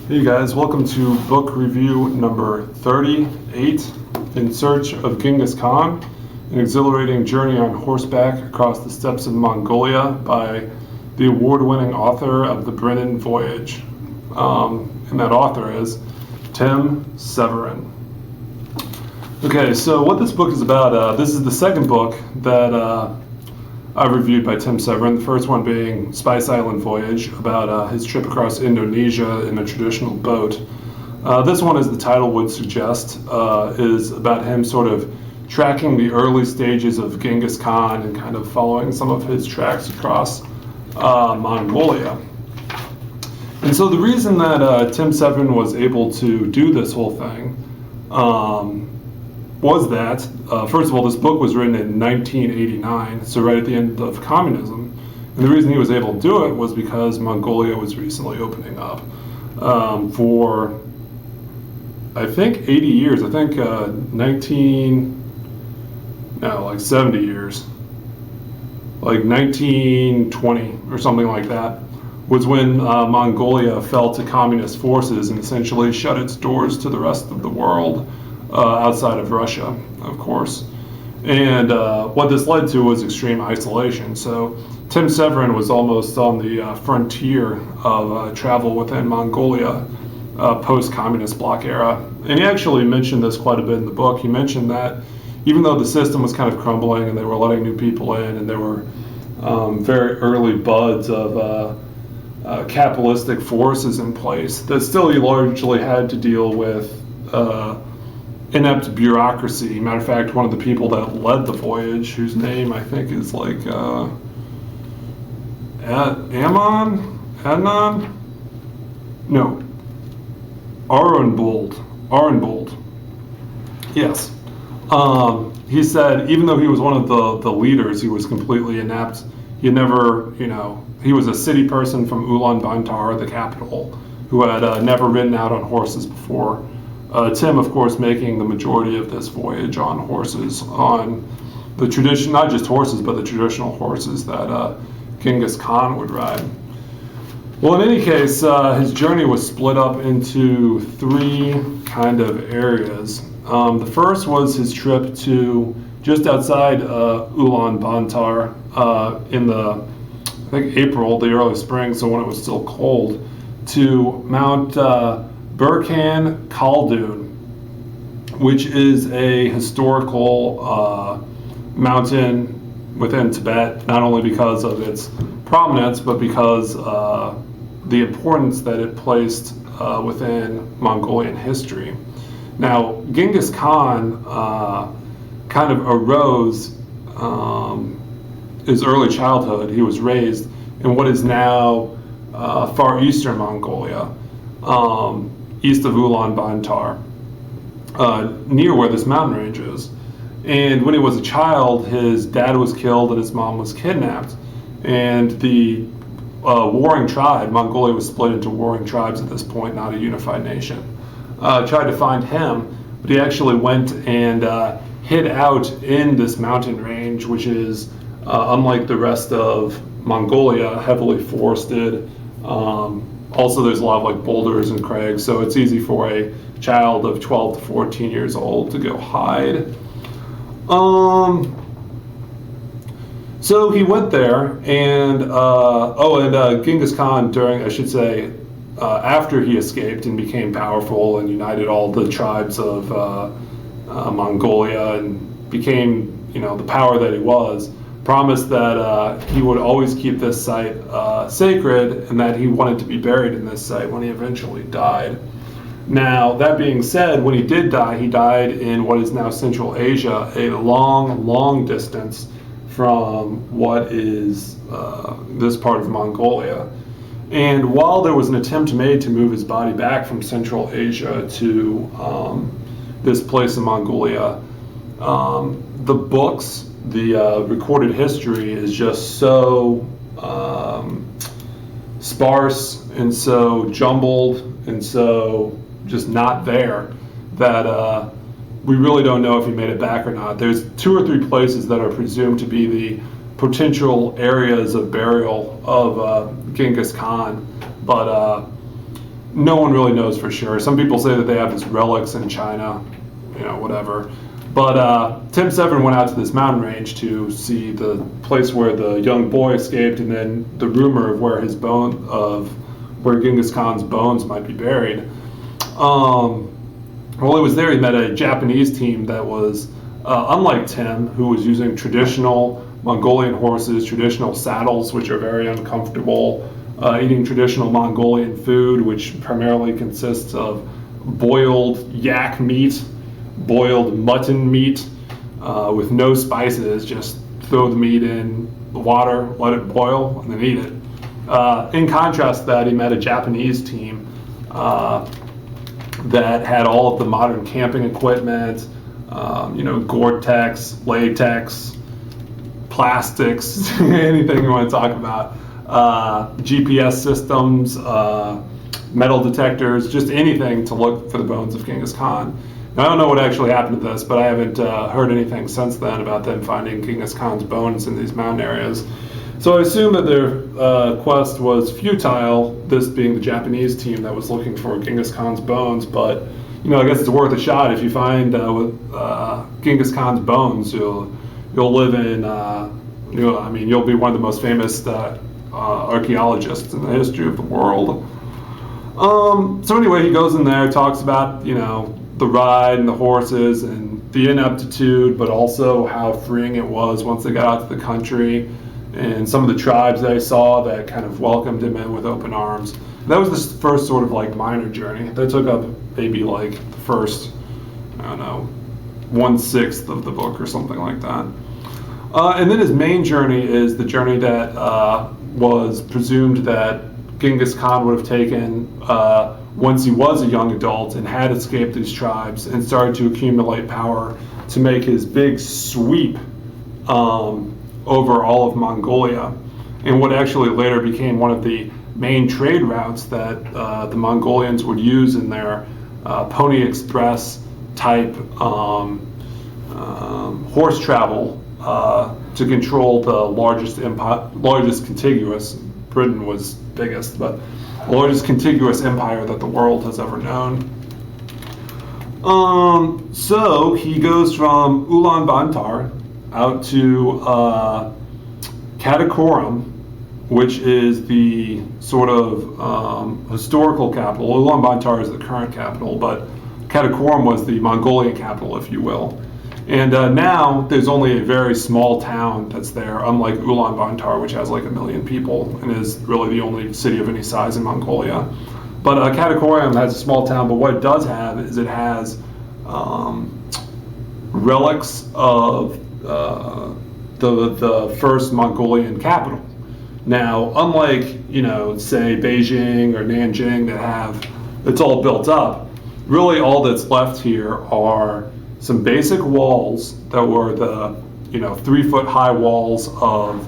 Hey guys, welcome to book review number 38, In Search of Genghis Khan, an exhilarating journey on horseback across the steppes of Mongolia by the award-winning author of The Brennan Voyage. And that author is Tim Severin. Okay, so what this book is about, this is the second book that I've reviewed by Tim Severin, the first one being Spice Island Voyage, about his trip across Indonesia in a traditional boat. This one, as the title would suggest, is about him sort of tracking the early stages of Genghis Khan and kind of following some of his tracks across Mongolia. And so the reason that Tim Severin was able to do this whole thing was that, first of all, this book was written in 1989, so right at the end of communism. And the reason he was able to do it was because Mongolia was recently opening up for, I think, 80 years. I think 70 years. Like 1920 or something like that was when Mongolia fell to communist forces and essentially shut its doors to the rest of the world. Outside of Russia, of course. And what this led to was extreme isolation. So Tim Severin was almost on the frontier of travel within Mongolia post-communist bloc era. And he actually mentioned this quite a bit in the book. He mentioned that even though the system was kind of crumbling and they were letting new people in and there were very early buds of capitalistic forces in place, that still he largely had to deal with inept bureaucracy. Matter of fact, one of the people that led the voyage, whose name I think is like Adnan? No. Arenbold. Yes. He said even though he was one of the leaders, he was completely inept. He never, he was a city person from Ulaanbaatar, the capital, who had never ridden out on horses before. Tim, of course, making the majority of this voyage on horses, on the tradition, not just horses, but the traditional horses that Genghis Khan would ride. Well, in any case, his journey was split up into three kind of areas. The first was his trip to just outside Ulaanbaatar in the, I think, April, the early spring, so when it was still cold, to Mount Burkhan Khaldun, which is a historical mountain within Tibet, not only because of its prominence, but because the importance that it placed within Mongolian history. Now, Genghis Khan kind of arose his early childhood. He was raised in what is now far eastern Mongolia, east of Ulaanbaatar, near where this mountain range is. And when he was a child, his dad was killed and his mom was kidnapped. And the warring tribe, Mongolia was split into warring tribes at this point, not a unified nation, tried to find him, but he actually went and hid out in this mountain range, which is, unlike the rest of Mongolia, heavily forested. Also, there's a lot of like boulders and crags, so it's easy for a child of 12 to 14 years old to go hide. So he went there, and Genghis Khan, after he escaped and became powerful and united all the tribes of Mongolia and became, the power that he was, promised that he would always keep this site sacred and that he wanted to be buried in this site when he eventually died. Now, that being said, when he did die, he died in what is now Central Asia, a long, long distance from what is this part of Mongolia. And while there was an attempt made to move his body back from Central Asia to this place in Mongolia, the books, the recorded history is just so sparse and so jumbled and so just not there that we really don't know if he made it back or not. There's 2 or 3 places that are presumed to be the potential areas of burial of Genghis Khan, but no one really knows for sure. Some people say that they have his relics in China, whatever. But Tim Severin went out to this mountain range to see the place where the young boy escaped, and then the rumor of where where Genghis Khan's bones might be buried. While he was there, he met a Japanese team that was, unlike Tim, who was using traditional Mongolian horses, traditional saddles, which are very uncomfortable, eating traditional Mongolian food, which primarily consists of boiled yak meat, boiled mutton meat, with no spices. Just throw the meat in the water, let it boil, and then eat it. In contrast to that, he met a Japanese team that had all of the modern camping equipment, Gore-Tex, latex, plastics, anything you want to talk about, GPS systems, metal detectors, just anything to look for the bones of Genghis Khan. Now, I don't know what actually happened to this, but I haven't heard anything since then about them finding Genghis Khan's bones in these mountain areas. So I assume that their quest was futile, this being the Japanese team that was looking for Genghis Khan's bones, but I guess it's worth a shot. If you find Genghis Khan's bones, you'll live in, you'll be one of the most famous archaeologists in the history of the world. So anyway, he goes in there, talks about, the ride and the horses and the ineptitude, but also how freeing it was once they got out to the country, and some of the tribes they saw that kind of welcomed him in with open arms. And that was the first sort of minor journey. That took up maybe the first, 1/6 of the book or something like that. And then his main journey is the journey that was presumed that Genghis Khan would have taken once he was a young adult and had escaped these tribes and started to accumulate power to make his big sweep over all of Mongolia, and what actually later became one of the main trade routes that the Mongolians would use in their Pony Express type horse travel to control the largest contiguous, Britain was biggest, but the largest contiguous empire that the world has ever known. So he goes from Ulaanbaatar out to Karakorum, which is the sort of historical capital. Ulaanbaatar is the current capital, but Karakorum was the Mongolian capital, if you will. And now there's only a very small town that's there, unlike Ulaanbaatar, which has 1 million people and is really the only city of any size in Mongolia. But Karakorum has a small town, but what it does have is it has relics of the first Mongolian capital. Now, unlike, say Beijing or Nanjing it's all built up, really all that's left here are some basic walls that were the 3-foot high walls of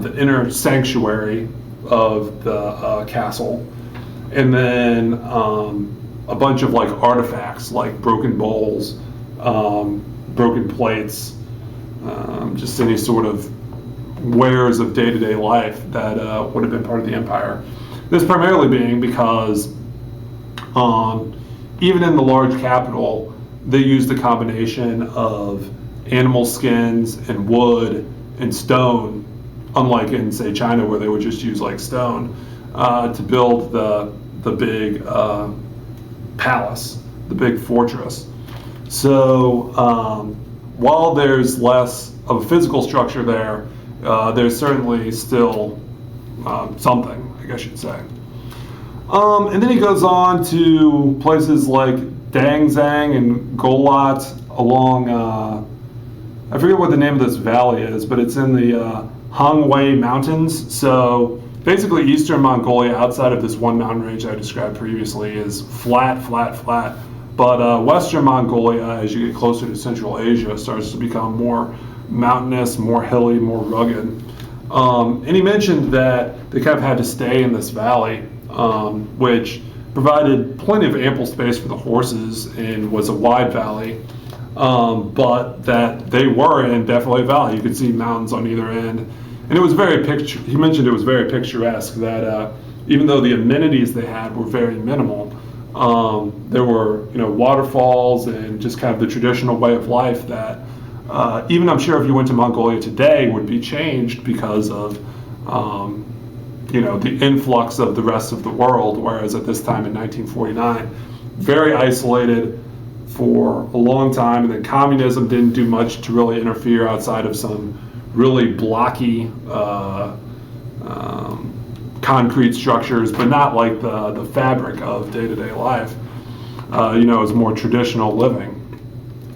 the inner sanctuary of the castle, and then a bunch of artifacts like broken bowls, broken plates, just any sort of wares of day-to-day life that would have been part of the empire. This primarily being because even in the large capital, they used a combination of animal skins and wood and stone, unlike in, say, China, where they would just use stone to build the big palace, the big fortress. So while there's less of a physical structure there, there's certainly still something, I guess you'd say. And then he goes on to places like Dangzang and Golat along, I forget what the name of this valley is, but it's in the Hangwei Mountains. So basically eastern Mongolia, outside of this one mountain range I described previously, is flat. But western Mongolia, as you get closer to Central Asia, starts to become more mountainous, more hilly, more rugged. And he mentioned that they kind of had to stay in this valley, which provided plenty of ample space for the horses and was a wide valley, but that they were in definitely a valley. You could see mountains on either end, and it was he mentioned it was very picturesque, that even though the amenities they had were very minimal, there were, waterfalls and just kind of the traditional way of life that even I'm sure if you went to Mongolia today would be changed because of the influx of the rest of the world, whereas at this time in 1949, very isolated for a long time, and then communism didn't do much to really interfere outside of some really blocky concrete structures, but not like the fabric of day-to-day life. It was more traditional living.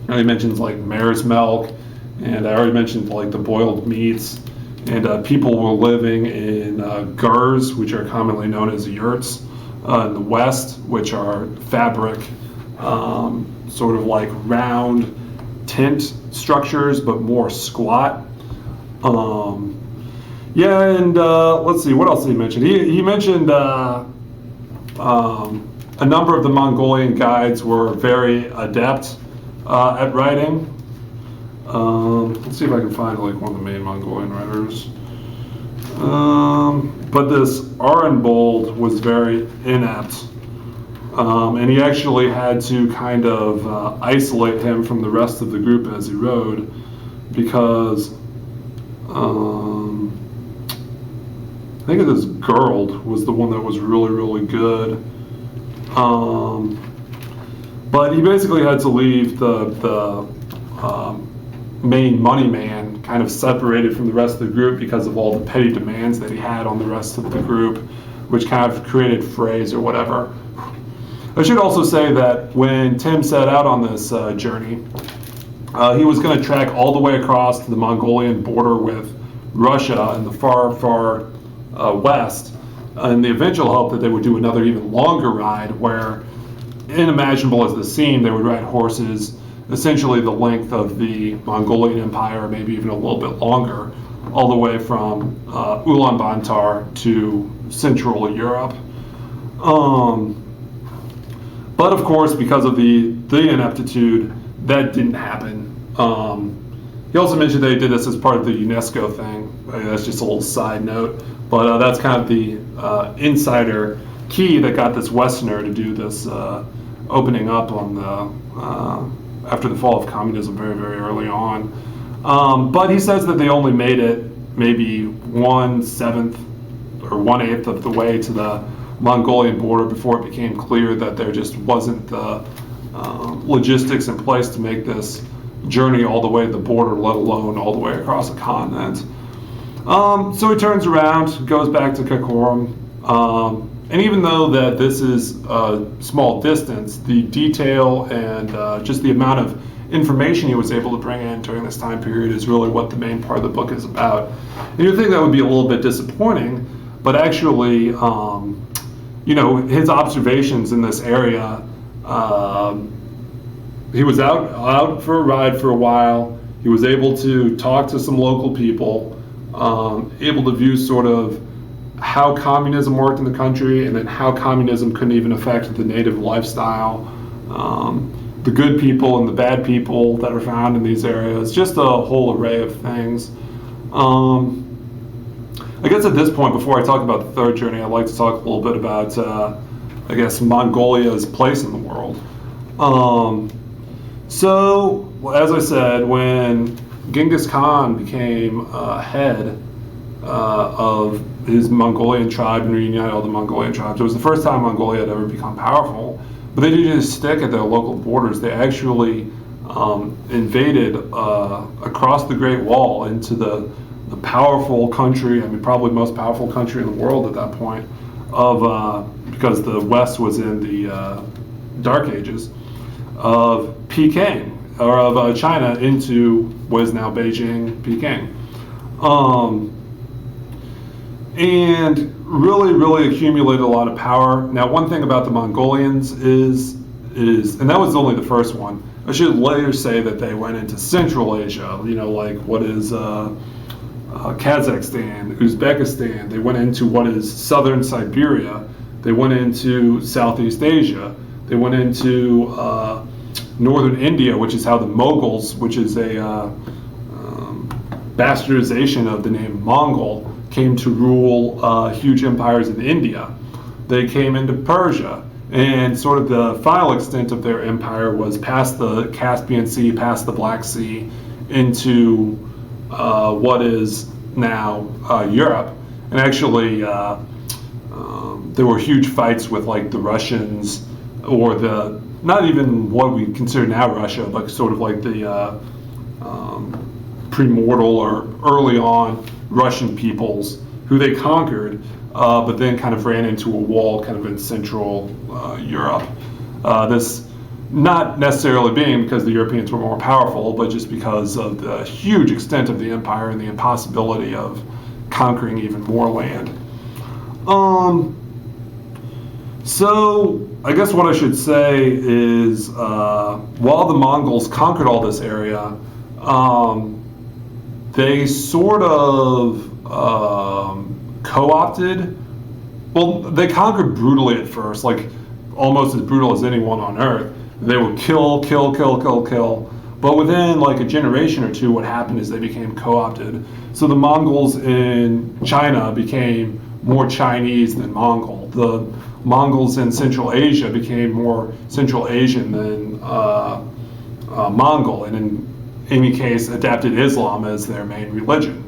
And he mentions like mare's milk, and I already mentioned like the boiled meats, and people were living in gurs, which are commonly known as yurts in the West, which are fabric, sort of like round tent structures, but more squat. Let's see, what else did he mention? He mentioned a number of the Mongolian guides were very adept at writing. Let's see if I can find like one of the main Mongolian writers. But this Arenbold was very inept, and he actually had to kind of isolate him from the rest of the group as he rode, because I think this Gerald was the one that was really, really good. But he basically had to leave the main money man kind of separated from the rest of the group because of all the petty demands that he had on the rest of the group, which kind of created frays or whatever. I should also say that when Tim set out on this journey, he was going to track all the way across to the Mongolian border with Russia in the far, far west, in the eventual hope that they would do another even longer ride where, unimaginable as the scene, they would ride horses essentially the length of the Mongolian Empire, maybe even a little bit longer, all the way from Ulaanbaatar to Central Europe. But of course, because of the ineptitude, that didn't happen. He also mentioned that he did this as part of the UNESCO thing. That's just a little side note. But that's kind of the insider key that got this Westerner to do this opening up on the after the fall of communism very, very early on. But he says that they only made it maybe 1/7 or 1/8 of the way to the Mongolian border before it became clear that there just wasn't the logistics in place to make this journey all the way to the border, let alone all the way across the continent. So he turns around, goes back to Karakorum, and even though that this is a small distance, the detail and just the amount of information he was able to bring in during this time period is really what the main part of the book is about. And you'd think that would be a little bit disappointing, but actually, his observations in this area, he was out for a ride for a while. He was able to talk to some local people, able to view sort of how communism worked in the country, and then how communism couldn't even affect the native lifestyle, the good people and the bad people that are found in these areas, just a whole array of things. I guess at this point, before I talk about the third journey, I'd like to talk a little bit about, Mongolia's place in the world. So, as I said, when Genghis Khan became head of his Mongolian tribe and reunited all the Mongolian tribes, it was the first time Mongolia had ever become powerful. But they didn't just stick at their local borders. They actually invaded across the Great Wall into the powerful country, probably most powerful country in the world at that point, because the West was in the Dark Ages, of Peking, or of China into what is now Beijing, Peking. And really, really accumulated a lot of power. Now, one thing about the Mongolians is, and that was only the first one, I should later say that they went into Central Asia, like what is Kazakhstan, Uzbekistan. They went into what is southern Siberia. They went into Southeast Asia. They went into northern India, which is how the Mughals, which is a bastardization of the name Mongol. came to rule huge empires in India. They came into Persia, and sort of the final extent of their empire was past the Caspian Sea, past the Black Sea, into what is now Europe. And actually, there were huge fights with like the Russians, or the not even what we consider now Russia, but sort of like the premortal or early on Russian peoples who they conquered, but then kind of ran into a wall kind of in Central Europe. This not necessarily being because the Europeans were more powerful, but just because of the huge extent of the empire and the impossibility of conquering even more land. So I guess what I should say is, while the Mongols conquered all this area, they sort of co-opted. Well, they conquered brutally at first, like almost as brutal as anyone on Earth. They would kill. But within like a generation or two, what happened is they became co-opted. So the Mongols in China became more Chinese than Mongol. The Mongols in Central Asia became more Central Asian than Mongol, and in any case adapted Islam as their main religion.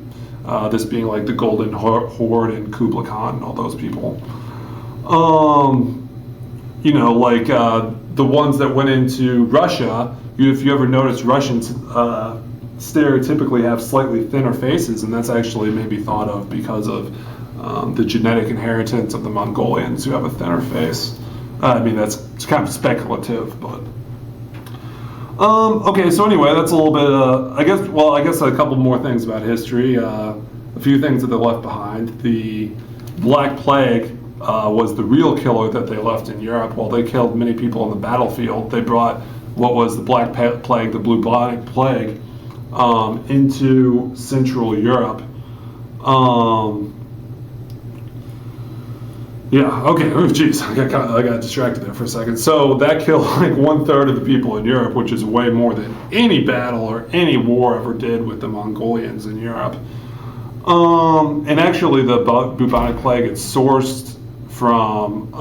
This being like the Golden Horde and Kublai Khan and all those people. Like the ones that went into Russia, if you ever notice, Russians stereotypically have slightly thinner faces, and that's actually maybe thought of because of the genetic inheritance of the Mongolians who have a thinner face. I mean, that's kind of speculative, but okay. So anyway, that's a little bit. I guess a couple more things about history. A few things that they left behind. The Black Plague was the real killer that they left in Europe. While they killed many people on the battlefield, they brought what was the Black Plague, the bubonic plague, into Central Europe. Yeah, okay, oh jeez, I got distracted there for a second. So that killed like 1/3 of the people in Europe, which is way more than any battle or any war ever did with the Mongolians in Europe. And actually the bubonic plague, it's sourced from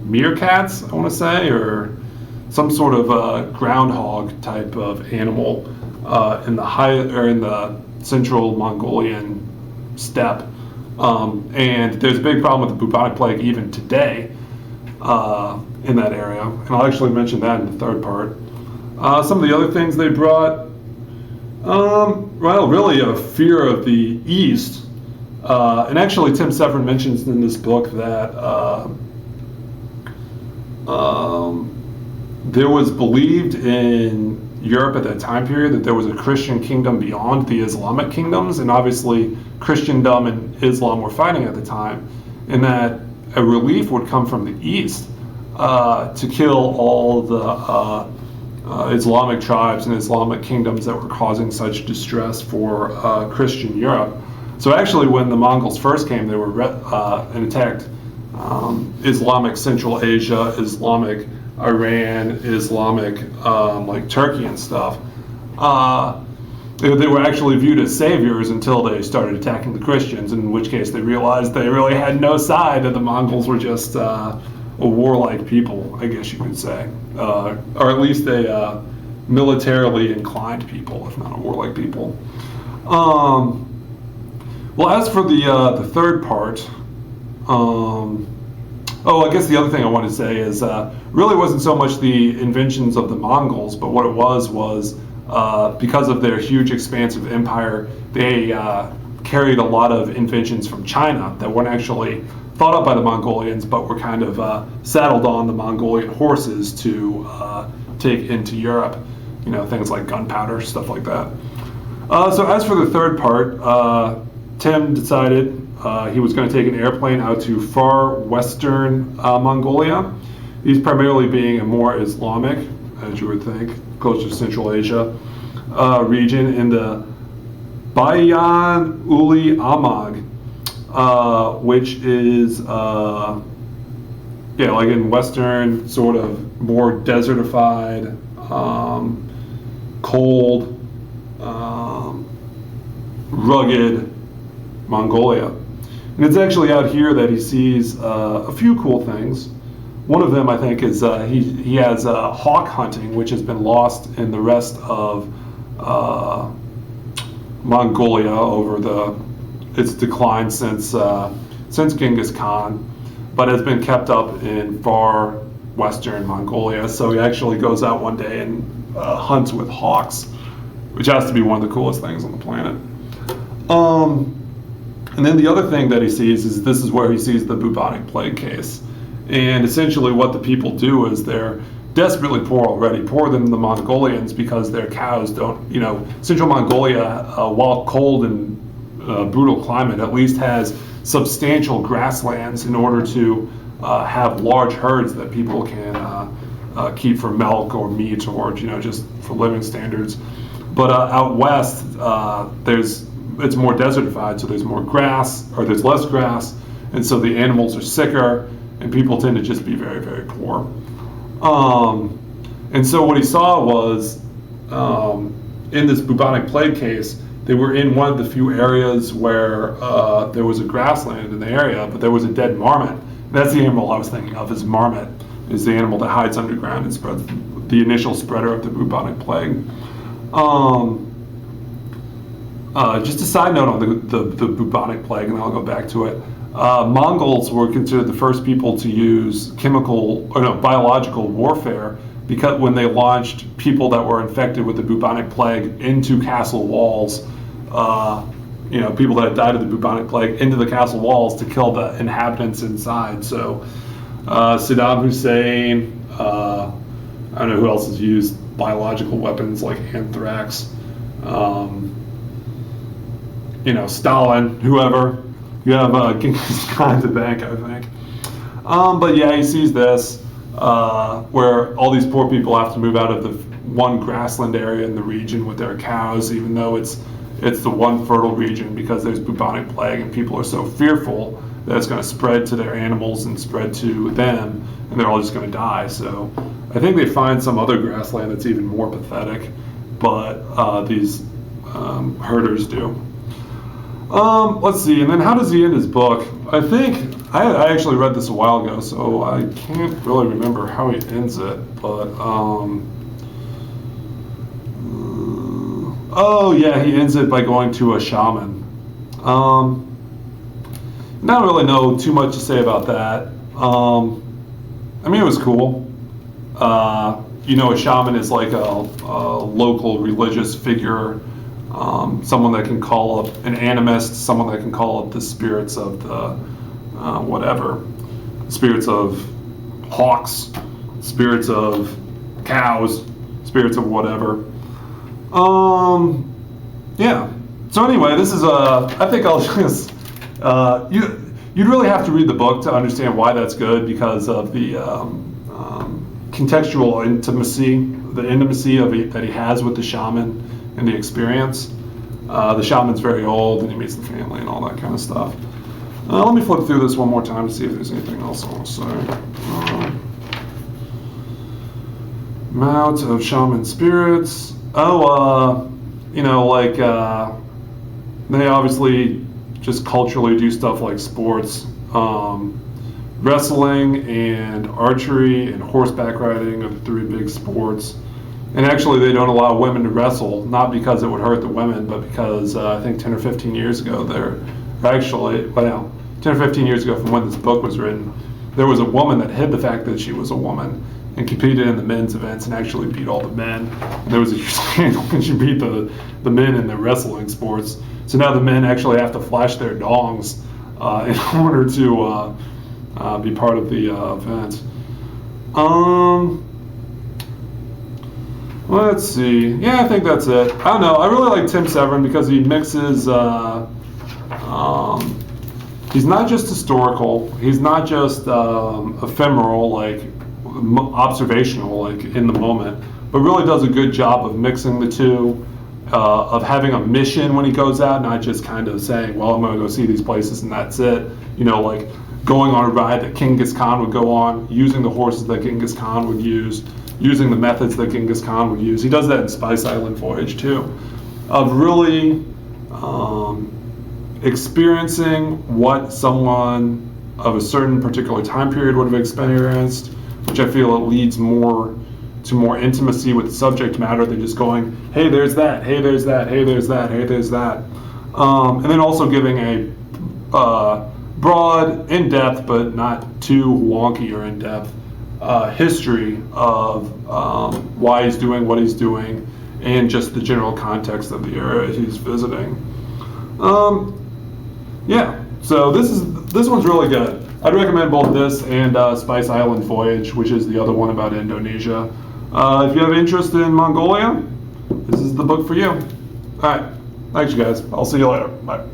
meerkats, I want to say, or some sort of groundhog type of animal in the central Mongolian steppe. And there's a big problem with the bubonic plague even today in that area. And I'll actually mention that in the third part. Some of the other things they brought, really a fear of the East. And actually Tim Severin mentions in this book that there was believed in Europe at that time period that there was a Christian kingdom beyond the Islamic kingdoms, and obviously Christendom and Islam were fighting at the time, and that a relief would come from the East to kill all the Islamic tribes and Islamic kingdoms that were causing such distress for Christian Europe. So actually when the Mongols first came, they were and attacked Islamic Central Asia, Islamic Iran, Islamic like Turkey and stuff. They were actually viewed as saviors until they started attacking the Christians, in which case they realized they really had no side, that the Mongols were just a warlike people, I guess you could say, or at least a militarily inclined people, if not a warlike people. Well, as for the third part, I guess the other thing I want to say is really wasn't so much the inventions of the Mongols, but what it was because of their huge expansive empire, they carried a lot of inventions from China that weren't actually thought up by the Mongolians, but were kind of saddled on the Mongolian horses to take into Europe. Things like gunpowder, stuff like that. So as for the third part, Tim decided he was going to take an airplane out to far western Mongolia. He's primarily being a more Islamic, as you would think, closer to Central Asia region in the Bayan Uli Amag, which is like in western, sort of more desertified, cold, rugged Mongolia. And it's actually out here that he sees a few cool things. One of them, I think, is he has hawk hunting, which has been lost in the rest of Mongolia over its decline since Genghis Khan, but has been kept up in far western Mongolia. So he actually goes out one day and hunts with hawks, which has to be one of the coolest things on the planet. And then the other thing that he sees is this is where he sees the bubonic plague case. And essentially what the people do is they're desperately poor already, poorer than the Mongolians, because their cows don't, Central Mongolia, while cold and brutal climate, at least has substantial grasslands in order to have large herds that people can keep for milk or meat or, just for living standards. But out west, it's more desertified, so there's more grass, or there's less grass, and so the animals are sicker, and people tend to just be very, very poor. And so what he saw was, in this bubonic plague case, they were in one of the few areas where there was a grassland in the area, but there was a dead marmot. That's the animal I was thinking of, is marmot, is the animal that hides underground and spreads the initial spreader of the bubonic plague. Just a side note on the bubonic plague, and I'll go back to it. Mongols were considered the first people to use biological warfare, because when they launched people that were infected with the bubonic plague into castle walls, people that had died of the bubonic plague into the castle walls to kill the inhabitants inside. So Saddam Hussein, I don't know who else has used biological weapons like anthrax, Stalin, whoever. You have Genghis Khan to thank, I think. But yeah, he sees this, where all these poor people have to move out of the one grassland area in the region with their cows, even though it's the one fertile region, because there's bubonic plague and people are so fearful that it's going to spread to their animals and spread to them, and they're all just going to die. So I think they find some other grassland that's even more pathetic, but these herders do. Let's see, and then how does he end his book? I think, I actually read this a while ago, so I can't really remember how he ends it, but, he ends it by going to a shaman. Not really know too much to say about that. It was cool. A shaman is like a local religious figure, someone that can call up an animist, someone that can call up the spirits of the spirits of hawks, spirits of cows, spirits of whatever. So anyway, this is I think I'll just you'd really have to read the book to understand why that's good, because of the contextual intimacy, that he has with the shaman and the experience. The shaman's very old, and he meets the family and all that kind of stuff. Let me flip through this one more time to see if there's anything else I want to say. Mount of Shaman Spirits. They obviously just culturally do stuff like sports. Wrestling and archery and horseback riding are the three big sports. And actually, they don't allow women to wrestle, not because it would hurt the women, but because I think 10 or 15 years ago, 10 or 15 years ago from when this book was written, there was a woman that hid the fact that she was a woman and competed in the men's events and actually beat all the men. And there was a huge scandal when she beat the men in the wrestling sports. So now the men actually have to flash their dongs in order to be part of the event. Let's see. Yeah, I think that's it. I don't know. I really like Tim Severin because he mixes. He's not just historical. He's not just ephemeral, like observational, like in the moment, but really does a good job of mixing the two, of having a mission when he goes out, not just kind of saying, well, I'm going to go see these places and that's it. Like going on a ride that Genghis Khan would go on, using the horses that Genghis Khan would use, using the methods that Genghis Khan would use. He does that in Spice Island Voyage too, of really experiencing what someone of a certain particular time period would have experienced, which I feel it leads more to more intimacy with the subject matter than just going, hey, there's that, hey, there's that, hey, there's that, hey, there's that. And then also giving a broad, in-depth, but not too wonky or in-depth history of why he's doing what he's doing and just the general context of the area he's visiting. Yeah, so this one's really good. I'd recommend both this and Spice Island Voyage, which is the other one about Indonesia. If you have interest in Mongolia, this is the book for you. All right, thanks you guys. I'll see you later. Bye.